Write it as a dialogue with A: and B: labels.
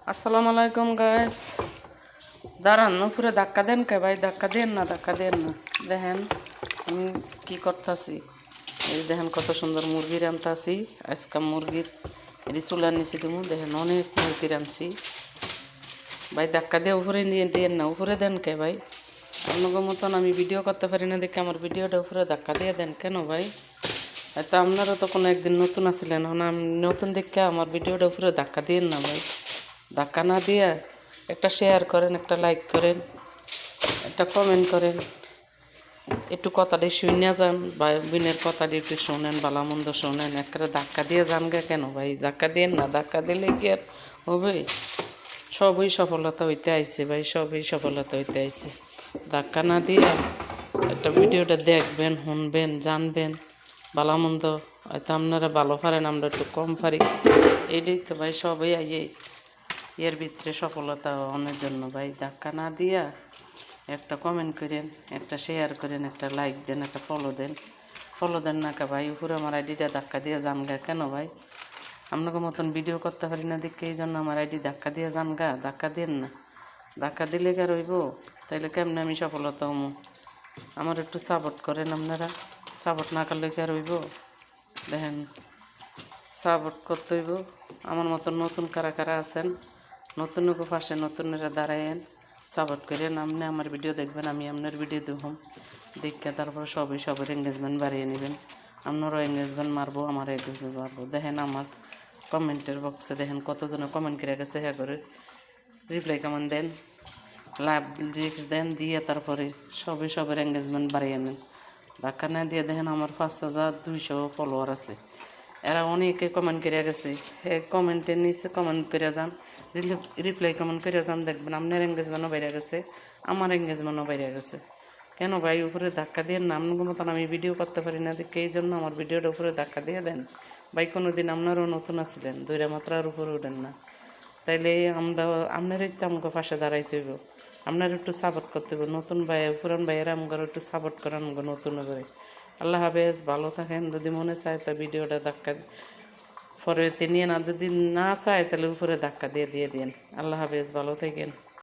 A: আসসালামু আলাইকুম গাইস। দাঁড়ান, উপরে ধাক্কা দেন কে ভাই? ধাক্কা দেন না, ধাক্কা দেন না। দেখেন আমি কি করতেছি। এই দেখেন কত সুন্দর মুরগি রান্তাছি। আজকে মুরগির এটি চুলার নিচে দেবো। দেখেন অনেক মুরগি রাঁধছি ভাই। ধাক্কা দিয়ে উপরে নিয়ে দেন না, উপরে দেন কে ভাই? আপনাদের মতন আমি ভিডিও করতে পারি না দেখে আমার ভিডিওটা উপরে ধাক্কা দিয়ে দেন কেন ভাই? হয়তো আপনারা তো কোনো একদিন নতুন আসছিলেন, আমি নতুন দেখে আমার ভিডিওটা উপরে ধাক্কা দিন না ভাই। ধাক্কা না দিয়ে একটা শেয়ার করেন, একটা লাইক করেন, একটা কমেন্ট করেন, একটু কথাটি শুনে যান ভাই। বোনের কথাটি একটু শোনেন, ভালো মন্দ শোনেন। একটা ধাক্কা দিয়ে যান গে কেন ভাই? ধাক্কা দিন না, ধাক্কা দিলে কি আর হবে? সবই সফলতা হইতে আইছে ভাই, সবই সফলতা হইতে আইছে। ধাক্কা না দিয়ে একটা ভিডিওটা দেখবেন, শুনবেন, জানবেন ভালো মন্দ। হয়তো আপনারা ভালো পারেন, আমরা একটু কম পারি। এইটাই তো ভাই, সবই আইয়ে এর ভিতরে সফলতা অনেক জন্য ভাই। ধাক্কা না দিয়া একটা কমেন্ট করেন, একটা শেয়ার করেন, একটা লাইক দেন, একটা ফলো দেন না কা ভাই? উপরে আমার আইডিটা ধাক্কা দিয়ে যান গা কেন ভাই? আপনাকে মতন ভিডিও করতে পারি না দেখে এই জন্য আমার আইডি ধাক্কা দিয়ে যান গা। ধাক্কা দেন না, ধাক্কা দিলে কে রইব? তাইলে কেমনে আমি সফলতা হমু? আমার একটু সাপোর্ট করেন আপনারা। সাপোর্ট না করলে কে রইব? দেখেন সাপোর্ট করতে হইব। আমার মতন নতুন কারা কারা আছেন, নতুনকে পাশে নতুনরা দাঁড়ায়েন, সাপোর্ট করেন। আপনি আমার ভিডিও দেখবেন, আমি আপনার ভিডিও দেখুন, দেখে তারপর সবের এঙ্গেজমেন্ট বাড়িয়ে নেবেন। আপনারও এঙ্গেজমেন্ট মারবো, আমার এঙ্গেজমেন্ট মারবো। দেখেন আমার কমেন্টের বক্সে দেখেন কতজনে কমেন্ট করে গেছে, হ্যাঁ করে রিপ্লাই কমেন্ট দেন, লাভ রিক্স দেন, দিয়ে তারপরে সবের এঙ্গেজমেন্ট বাড়িয়ে নেন। ধাক্কা না দিয়ে দেখেন আমার 5200 ফলোয়ার আছে। এরা অনেকে কমেন্ট করে গেছে, কমেন্টের নিচে কমেন্ট করে যান, রিপ্লাই কমেন্ট করে যান, দেখবেন আপনার এঙ্গেজমেন্টও বেড়ে গেছে, আমার এঙ্গেজমেন্টও বেড়ে গেছে। কেন ভাই উপরে ধাক্কা দিয়ে না? আপনার মতন আমি ভিডিও করতে পারি না দেখে এই জন্য আমার ভিডিওটা উপরে ধাক্কা দিয়ে দেন ভাই। কোনো দিন আপনারও নতুন আসছিলেন, দৈরা মাত্রার উপরে উঠেন না। তাইলে আপনারই তো আমাকে পাশে দাঁড়াইতে হইব, আপনার একটু সাপোর্ট করতে হবে। নতুন ভাই পুরান ভাইয়েরা আমাকে একটু সাপোর্ট করেন আমাকে নতুন করে। আল্লাহ হাফেজ, ভালো থাকেন। যদি মনে চায় তো ভিডিওটা ধাক্কা পরে নিয়ে না, যদি না চায় তাহলে উপরে ধাক্কা দিয়ে দিন। আল্লাহ হাফেজ, ভালো থাকেন।